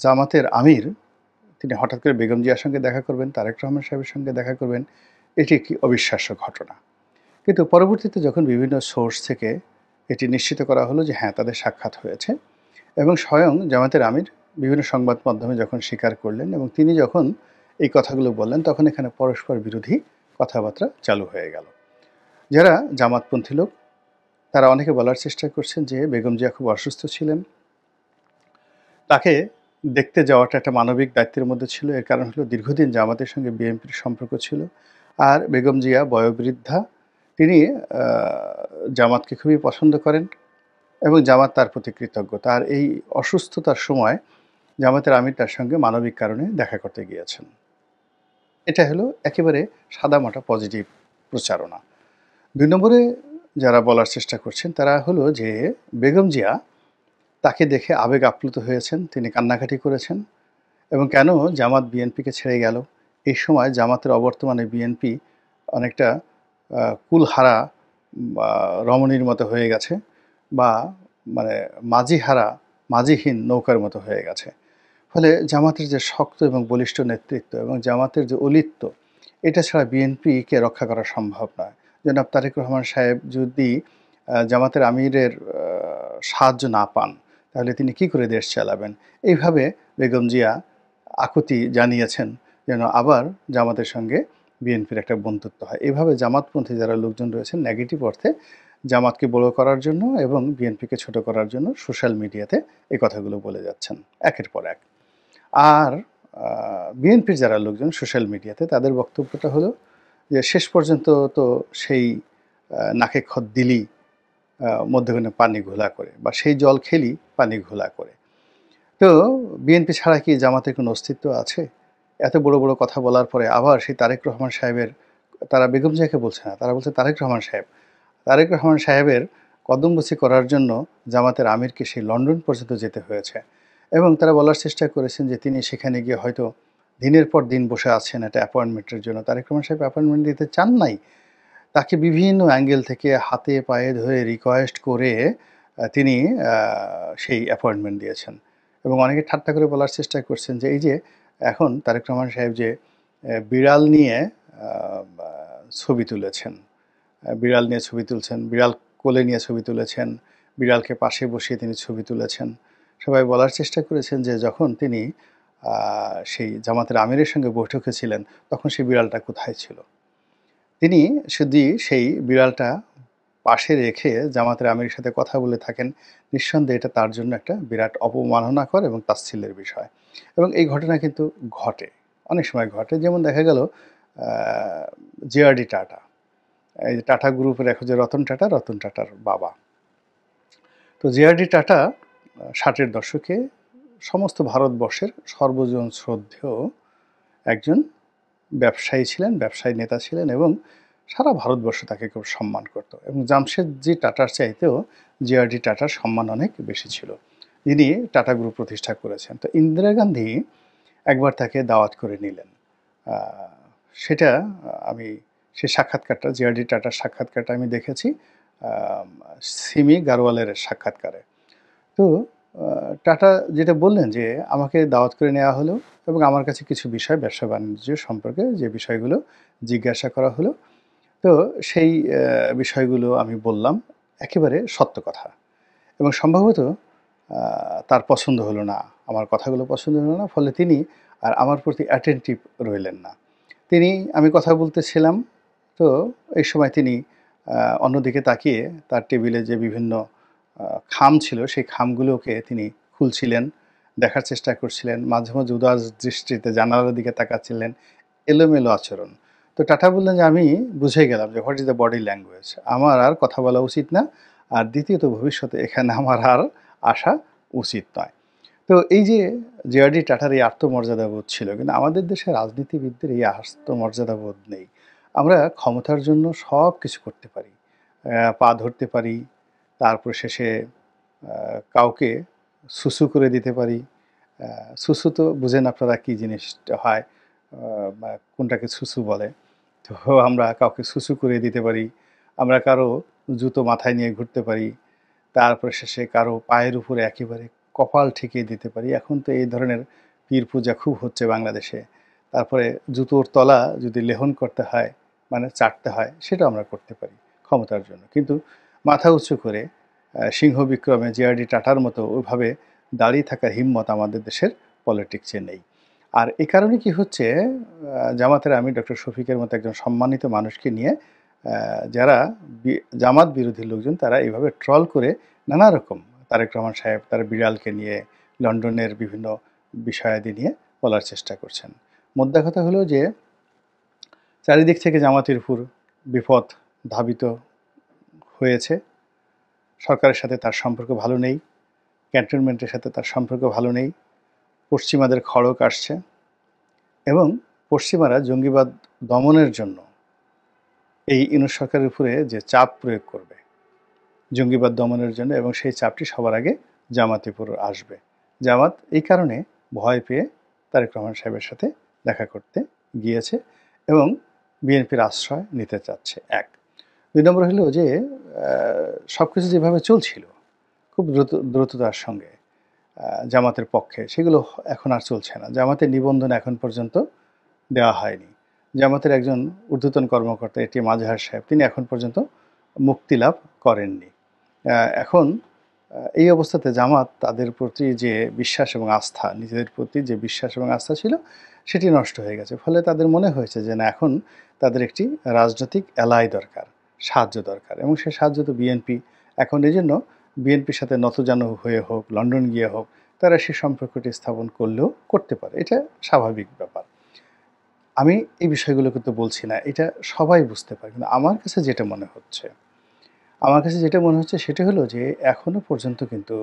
জামাতের আমির তিনি হঠাৎ করে বেগম জিয়ার সঙ্গে দেখা করবেন, তারেক রহমান সাহেবের সঙ্গে দেখা করবেন, এটি একটি অবিশ্বাস্য ঘটনা। কিন্তু পরবর্তীতে যখন বিভিন্ন সোর্স থেকে এটি নিশ্চিত করা হলো যে হ্যাঁ, তাদের সাক্ষাৎ হয়েছে এবং স্বয়ং জামাতের আমির বিভিন্ন সংবাদ মাধ্যমে যখন স্বীকার করলেন এবং তিনি যখন এই কথাগুলো বললেন, তখন এখানে পরস্পর বিরোধী কথাবার্তা চালু হয়ে গেল। যারা জামাতপন্থী লোক তারা অনেকে বলার চেষ্টা করছেন যে বেগম জিয়া খুব অসুস্থ ছিলেন, তাকে দেখতে যাওয়াটা একটা মানবিক দায়িত্বের মধ্যে ছিল। এর কারণ হলো দীর্ঘদিন জামাতের সঙ্গে বিএনপির সম্পর্ক ছিল। আর বেগম জিয়া বয়োবৃদ্ধা, তিনি জামাতকে খুবই পছন্দ করেন এবং জামাত তার প্রতি কৃতজ্ঞ। তার এই অসুস্থতার সময় জামাতের আমির তার সঙ্গে মানবিক কারণে দেখা করতে গিয়েছেন। এটা হলো একেবারে সাদামাটা পজিটিভ প্রচারণা। ২ নম্বরে যারা বলার চেষ্টা করছেন তারা হলো যে বেগম জিয়া তাকে দেখে আবেগ আপ্লুত হয়েছেন, তিনি কান্নাকাটি করেছেন এবং কেন জামাত বিএনপিকে ছেড়ে গেল? এই সময় জামাতের অবর্তমানে বিএনপি অনেকটা কুলহারা বা রমণীর মতো হয়ে গেছে বা মানে মাঝিহারা, মাঝিহীন নৌকার মতো হয়ে গেছে। ফলে জামাতের যে শক্ত এবং বলিষ্ঠ নেতৃত্ব এবং জামাতের যে অলিত্ব, এটা ছাড়া বিএনপিকে রক্ষা করা সম্ভব নয়। জনাব তারেক রহমান সাহেব যদি জামাতের আমিরের সাহায্য না পান, তাহলে তিনি কি করে দেশ চালাবেন? এইভাবে বেগম জিয়া আকুতি জানিয়েছেন যেন আবার জামাতের সঙ্গে বিএনপির একটা বন্ধুত্ব হয়। এভাবে জামাতপন্থী যারা লোকজন রয়েছেন নেগেটিভ অর্থে জামাতকে বড় করার জন্য এবং বিএনপিকে ছোট করার জন্য সোশ্যাল মিডিয়াতে এই কথাগুলো বলে যাচ্ছেন একের পর এক। আর বিএনপির যারা লোকজন সোশ্যাল মিডিয়াতে তাদের বক্তব্যটা হলো যে শেষ পর্যন্ত তো সেই নাকে খত দিলি মধ্যখানে পানি ঘোলা করে বা সেই জল খেলি পানি ঘোলা করে। তো বিএনপি ছাড়া কি জামাতের কোনো অস্তিত্ব আছে? এত বড় বড় কথা বলার পরে আবার সেই তারেক রহমান সাহেবের, তারা বেগম জিয়াকে বলছে না, তারা বলছে তারেক রহমান সাহেব। তারেক রহমান সাহেবের কদমবুছি করার জন্য জামাতের আমিরকে সেই লন্ডন পর্যন্ত যেতে হয়েছে এবং তারা বলার চেষ্টা করেছেন যে তিনি সেখানে গিয়ে হয়তো দিনের পর দিন বসে আছেন একটা অ্যাপয়েন্টমেন্টের জন্য। তারেক রহমান সাহেব অ্যাপয়েন্টমেন্ট দিতে চান নাই। তাকে বিভিন্ন অ্যাঙ্গেল থেকে হাতে পায়ে ধরে রিকোয়েস্ট করে তিনি সেই অ্যাপয়েন্টমেন্ট দিয়েছেন এবং অনেকে ঠাট্টা করে বলার চেষ্টা করছেন যে এই যে এখন তারেক রহমান সাহেব যে বিড়াল নিয়ে ছবি তুলেছেন, বিড়াল নিয়ে ছবি তুলছেন, বিড়াল কোলে নিয়ে ছবি তুলেছেন, বিড়ালকে পাশে বসিয়ে তিনি ছবি তুলেছেন। সবাই বলার চেষ্টা করেছেন যে যখন তিনি সেই জামাতের আমিরের সঙ্গে বৈঠকে ছিলেন তখন সেই বিড়ালটা কোথায় ছিল? তিনি শুধু সেই বিড়ালটা পাশে রেখে জামাতের আমিরের সাথে কথা বলে থাকেন, নিঃসন্দেহে এটা তার জন্য একটা বিরাট অবমাননাকর এবং তাচ্ছিল্যের বিষয়। এবং এই ঘটনা কিন্তু ঘটে, অনেক সময় ঘটে। যেমন দেখা গেল জেআরডি টাটা, এই যে টাটা গ্রুপের এখন যে রতন টাটা, রতন টাটার বাবা। তো জেআরডি টাটা 60-এর দশকে সমস্ত ভারতবর্ষের সর্বজন শ্রদ্ধেয় একজন ব্যবসায়ী ছিলেন, ব্যবসায়ী নেতা ছিলেন এবং সারা ভারতবর্ষ তাকে খুব সম্মান করত এবং জামশেদজি টাটার চাইতেও জেআরডি টাটার সম্মান অনেক বেশি ছিল, যিনি টাটা গ্রুপ প্রতিষ্ঠা করেছেন। তো ইন্দিরা গান্ধী একবার তাকে দাওয়াত করে নিলেন। সেটা আমি সেই সাক্ষাৎকারটা, জেআরডি টাটার সাক্ষাৎকারটা আমি দেখেছি সিমি গারওয়ালের সাক্ষাৎকারে। তো টাটা যেটা বললেন যে আমাকে দাওয়াত করে নেওয়া হলো এবং আমার কাছে কিছু বিষয় ব্যবসা বাণিজ্য সম্পর্কে যে বিষয়গুলো জিজ্ঞাসা করা হলো, তো সেই বিষয়গুলো আমি বললাম, একেবারে সত্য কথা। এবং সম্ভবত তার পছন্দ হলো না, আমার কথাগুলো পছন্দ হলো না, ফলে তিনি আর আমার প্রতি অ্যাটেনটিভ রইলেন না। আমি কথা বলতেছিলাম, তো এই সময় তিনি অন্যদিকে তাকিয়ে তার টেবিলে যে বিভিন্ন খাম ছিল সেই খামগুলোকে তিনি খুলছিলেন, দেখার চেষ্টা করছিলেন, মাঝে মাঝে উদাস দৃষ্টিতে জানালার দিকে তাকাচ্ছিলেন, এলোমেলো আচরণ। তো টাটা বললেন যে আমি বুঝে গেলাম যে what is the body language, আমার আর কথা বলা উচিত না, আর দ্বিতীয়ত ভবিষ্যতে এখানে আমার আর আসা উচিত নয়। তো এই যে জেআরডি টাটার এই আত্মমর্যাদাবোধ ছিল, কিন্তু আমাদের দেশের রাজনীতিবিদদের এই আত্মমর্যাদাবোধ নেই। আমরা ক্ষমতার জন্য সব কিছু করতে পারি, পা ধরতে পারি, তারপর শেষে কাউকে সুসু করে দিতে পারি। সুসু তো বুঝেন আপনারা কী জিনিসটা হয়, কোনটাকে সুসু বলে। তো আমরা কাউকে সুসু করে দিতে পারি, আমরা কারো জুতো মাথায় নিয়ে ঘুরতে পারি, তারপরে শেষে কারো পায়ের উপরে একেবারে কপাল ঠেকিয়ে দিতে পারি। এখন তো এই ধরনের পীর পূজা খুব হচ্ছে বাংলাদেশে। তারপরে জুতোর তলা যদি লেহন করতে হয়, মানে চাটতে হয়, সেটাও আমরা করতে পারি ক্ষমতার জন্য। কিন্তু মাথা উঁচু করে সিংহ বিক্রমে জে.আর.ডি টাটার মতো ওইভাবে দাঁড়িয়ে থাকার হিম্মত আমাদের দেশের পলিটিক্সে নেই। আর এ কারণে কি হচ্ছে, জামাতের আমির ডক্টর শফিকের মতো একজন সম্মানিত মানুষকে নিয়ে যারা জামাত বিরোধী লোকজন তারা এইভাবে ট্রল করে নানা রকম তারেক রহমান সাহেব তার বিড়ালকে নিয়ে লন্ডনের বিভিন্ন বিষয়াদি নিয়ে বলার চেষ্টা করছেন। মোদ্দা কথা হলো যে চারিদিক থেকে জামাতের উপর বিপদ ধাবিত হয়েছে। সরকারের সাথে তার সম্পর্ক ভালো নেই, ক্যান্টনমেন্টের সাথে তার সম্পর্ক ভালো নেই, পশ্চিমাদের খড়ক আসছে এবং পশ্চিমারা জঙ্গিবাদ দমনের জন্য এই ইউনূস সরকারের উপরে যে চাপ প্রয়োগ করবে জঙ্গিবাদ দমনের জন্য, এবং সেই চাপটি সবার আগে জামাতের উপর আসবে। জামাত এই কারণে ভয় পেয়ে তারেক রহমান সাহেবের সাথে দেখা করতে গিয়েছে এবং বিএনপির আশ্রয় নিতে চাচ্ছে। এক, দুই নম্বর হলো যে সব কিছু যেভাবে চলছিল খুব দ্রুততার সঙ্গে জামাতের পক্ষে, সেগুলো এখন আর চলছে না। জামাতের নিবন্ধন এখন পর্যন্ত দেওয়া হয়নি। জামাতের একজন ঊর্ধ্বতন কর্মকর্তা এটিএম আজহার সাহেব, তিনি এখন পর্যন্ত মুক্তি লাভ করেননি। এখন এই অবস্থাতে জামাত তাদের প্রতি যে বিশ্বাস এবং আস্থা, নিজেদের প্রতি যে বিশ্বাস এবং আস্থা ছিল সেটি নষ্ট হয়ে গেছে। ফলে তাদের মনে হয়েছে যে না, এখন তাদের একটি রাজনৈতিক অ্যালাই দরকার, সাহায্য দরকার, এবং সে সাহায্য তো বিএনপি। এখন এই জন্য বিএনপির সাথে নতজানু হয়ে হোক, লন্ডন গিয়ে হোক, তারা সে সম্পর্কটি স্থাপন করলেও করতে পারে, এটা স্বাভাবিক ব্যাপার। আমি এই বিষয়গুলো কিন্তু বলছি না, এটা সবাই বুঝতে পারে। কিন্তু আমার কাছে যেটা মনে হচ্ছে সেটা হলো যে এখনো পর্যন্ত কিন্তু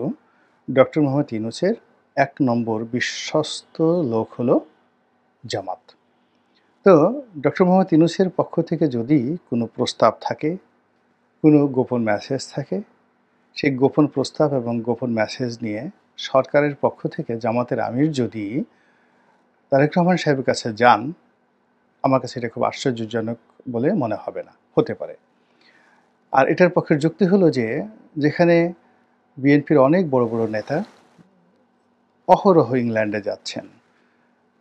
ডক্টর মোহাম্মদ ইউনূসের ১ নম্বর বিশ্বস্ত লোক হলো জামাত। তো ডক্টর মোহাম্মদ ইউনূসের পক্ষ থেকে যদি কোনো প্রস্তাব থাকে, কোনো গোপন মেসেজ থাকে, সেই গোপন প্রস্তাব এবং গোপন মেসেজ নিয়ে সরকারের পক্ষ থেকে জামাতের আমির যদি তারেক রহমান সাহেবের কাছে যান, আমার কাছে এটা খুব আশ্চর্যজনক বলে মনে হবে না, হতে পারে। আর এটার পক্ষের যুক্তি হলো যে যেখানে বিএনপির অনেক বড় বড় নেতা অহরহ ইংল্যান্ডে যাচ্ছেন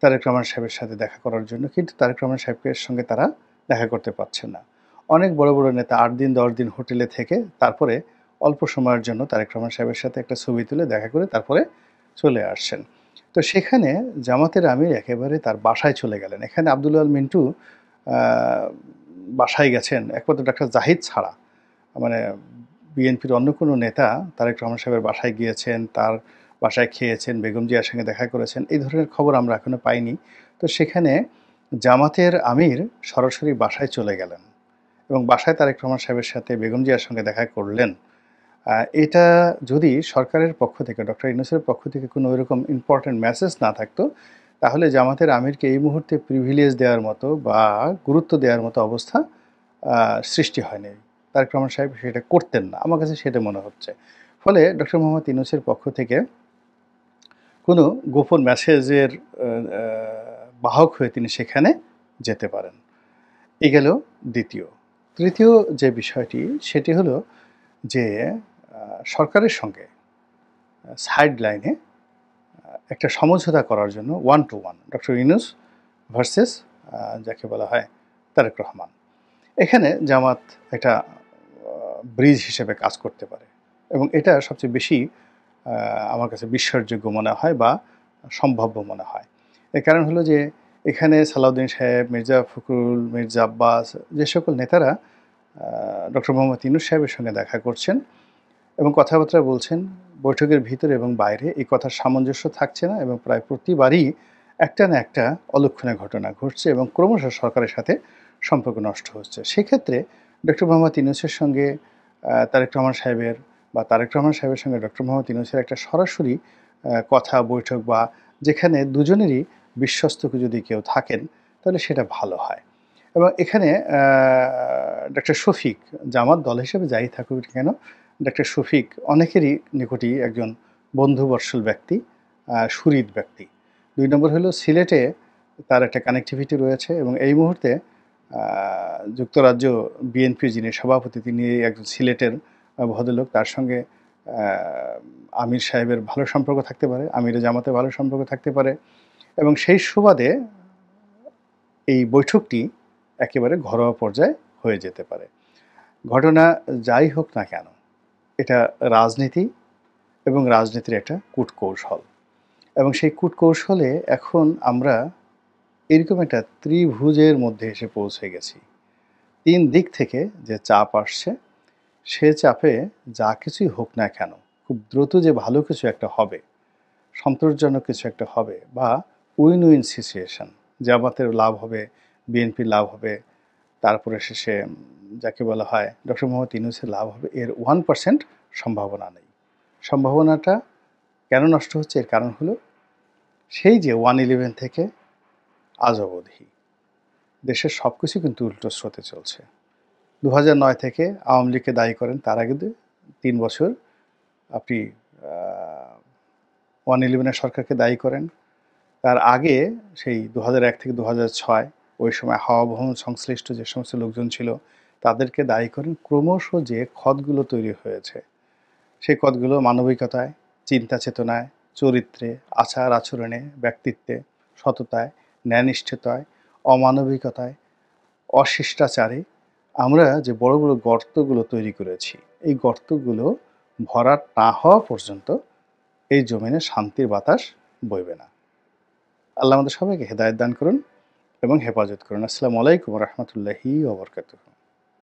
তারেক রহমান সাহেবের সাথে দেখা করার জন্য, কিন্তু তারেক রহমান সাহেবের সঙ্গে তারা দেখা করতে পারছেন না। অনেক বড় বড় নেতা 8 দিন 10 দিন হোটেলে থেকে তারপরে অল্প সময়ের জন্য তারেক রহমান সাহেবের সাথে একটা ছবি তুলে দেখা করে তারপরে চলে আসছেন। তো সেখানে জামাতের আমির একেবারে তার বাসায় চলে গেলেন। এখানে আব্দুল আল মিন্টু বাসায় গেছেন একমাত্র ডাক্তার জাহিদ ছাড়া। মানে বিএনপির অন্য কোনো নেতা তারেক রহমান সাহেবের বাসায় গিয়েছেন, তার বাসায় খেয়েছেন, বেগম জিয়ার সঙ্গে দেখা করেছেন, এই ধরনের খবর আমরা এখনো পাইনি। তো সেখানে জামাতের আমির সরাসরি বাসায় চলে গেলেন এবং বাসায় তারেক রহমান সাহেবের সাথে বেগম জিয়ার সঙ্গে দেখা করলেন। এটা যদি সরকারের পক্ষ থেকে, ডক্টর ইউনূসের পক্ষ থেকে কোনো ওইরকম ইম্পর্ট্যান্ট মেসেজ না থাকতো, তাহলে জামাতের আমিরকে এই মুহূর্তে প্রিভিলেজ দেওয়ার মতো বা গুরুত্ব দেওয়ার মতো অবস্থা সৃষ্টি হয়নি। তারেক রহমান সাহেব সেটা করতেন না, আমার কাছে সেটা মনে হচ্ছে। ফলে ডক্টর মোহাম্মদ ইউনূসের পক্ষ থেকে কোনো গোপন মেসেজের বাহক হয়ে তিনি সেখানে যেতে পারেন। এই গেল দ্বিতীয়। তৃতীয় যে বিষয়টি সেটি হলো যে সরকারের সঙ্গে সাইড লাইনে একটা সমঝোতা করার জন্য 1 to 1 ডক্টর ইউনূস ভার্সেস যাকে বলা হয় তারেক রহমান, এখানে জামাত একটা ব্রিজ হিসেবে কাজ করতে পারে এবং এটা সবচেয়ে বেশি আমার কাছে বিশ্বাসযোগ্য মনে হয় বা সম্ভাব্য মনে হয়। এর কারণ হলো যে এখানে সালাউদ্দিন সাহেব, মির্জা ফখরুল, মির্জা আব্বাস, যে সকল নেতারা ডক্টর মোহাম্মদ ইউনূস সাহেবের সঙ্গে দেখা করছেন এবং কথাবার্তা বলছেন, বৈঠকের ভিতরে এবং বাইরে এই কথার সামঞ্জস্য থাকছে না এবং প্রায় প্রতিবারই একটা না একটা অলক্ষণে ঘটনা ঘটছে এবং ক্রমশ সরকারের সাথে সম্পর্ক নষ্ট হচ্ছে। সেক্ষেত্রে ডক্টর মোহাম্মদ ইউনূসের সঙ্গে তারেক রহমান সাহেবের বা তারেক রহমান সাহেবের সঙ্গে ডক্টর মোহাম্মদ ইউনূসের একটা সরাসরি কথা বৈঠক বা যেখানে দুজনেরই বিশ্বস্ত যদি কেউ থাকেন তাহলে সেটা ভালো হয়। এবং এখানে ডক্টর শফিক জামাত দল হিসেবে যাই থাকুক কেন, ডক্টর শফিক অনেকেরই নিকটই একজন বন্ধুবৎসল ব্যক্তি, সুহৃদ ব্যক্তি। 2 নম্বর হলো সিলেটে তার একটা কানেক্টিভিটি রয়েছে এবং এই মুহূর্তে যুক্তরাজ্য বিএনপির যিনি সভাপতি তিনি একজন সিলেটের ভদ্রলোক, তার সঙ্গে আমির সাহেবের ভালো সম্পর্ক থাকতে পারে, আমিরে জামাতের ভালো সম্পর্ক থাকতে পারে এবং সেই সুবাদে এই বৈঠকটি একেবারে ঘরোয়া পর্যায়ে হয়ে যেতে পারে। ঘটনা যাই হোক না কেন, এটা রাজনীতি এবং রাজনীতির একটা কূটকৌশল এবং সেই কূটকৌশলে এখন আমরা এরকম একটা ত্রিভুজের মধ্যে এসে পৌঁছে গেছি। ৩ দিক থেকে যে চাপ আসছে, সে চাপে যা কিছুই হোক না কেন, খুব দ্রুত যে ভালো কিছু একটা হবে, সন্তোষজনক কিছু একটা হবে বা উইন উইন সিচুয়েশন, জামাতের লাভ হবে, বিএনপির লাভ হবে, তারপরে শেষে যাকে বলা হয় ডক্টর মোহাম্মদ ইউনূসের লাভ হবে, এর 1% সম্ভাবনা নেই। সম্ভাবনাটা কেন নষ্ট হচ্ছে? এর কারণ হলো সেই যে 1/11 থেকে আজ অবধি দেশের সব কিছু কিন্তু উল্টো স্রোতে চলছে। 2009 থেকে আওয়ামী লীগকে দায়ী করেন, তার আগে 3 বছর আপনি 1/11 সরকারকে দায়ী করেন। তার আগে সেই 2001 থেকে 2006 ওই সময় হাওয়া ভবন সংশ্লিষ্ট যে সমস্ত লোকজন ছিল তাদেরকে দায়ী করেন। ক্রমশ যে ক্ষতগুলো তৈরি হয়েছে, সেই ক্ষতগুলো মানবিকতায়, চিন্তা চেতনায়, চরিত্রে, আচার আচরণে, ব্যক্তিত্বে, সততায়, ন্যায়নিষ্ঠতায়, অমানবিকতায়, অশিষ্টাচারে আমরা যে বড় বড় গর্তগুলো তৈরি করেছি, এই গর্তগুলো ভরাট না হওয়া পর্যন্ত এই জমিনে শান্তির বাতাস বইবে না। আল্লাহ আমাদের সবাইকে হেদায়েত দান করুন এবং হেফাজত করুন। আসসালামু আলাইকুম ওয়া রাহমাতুল্লাহি ওয়া বারাকাতুহু।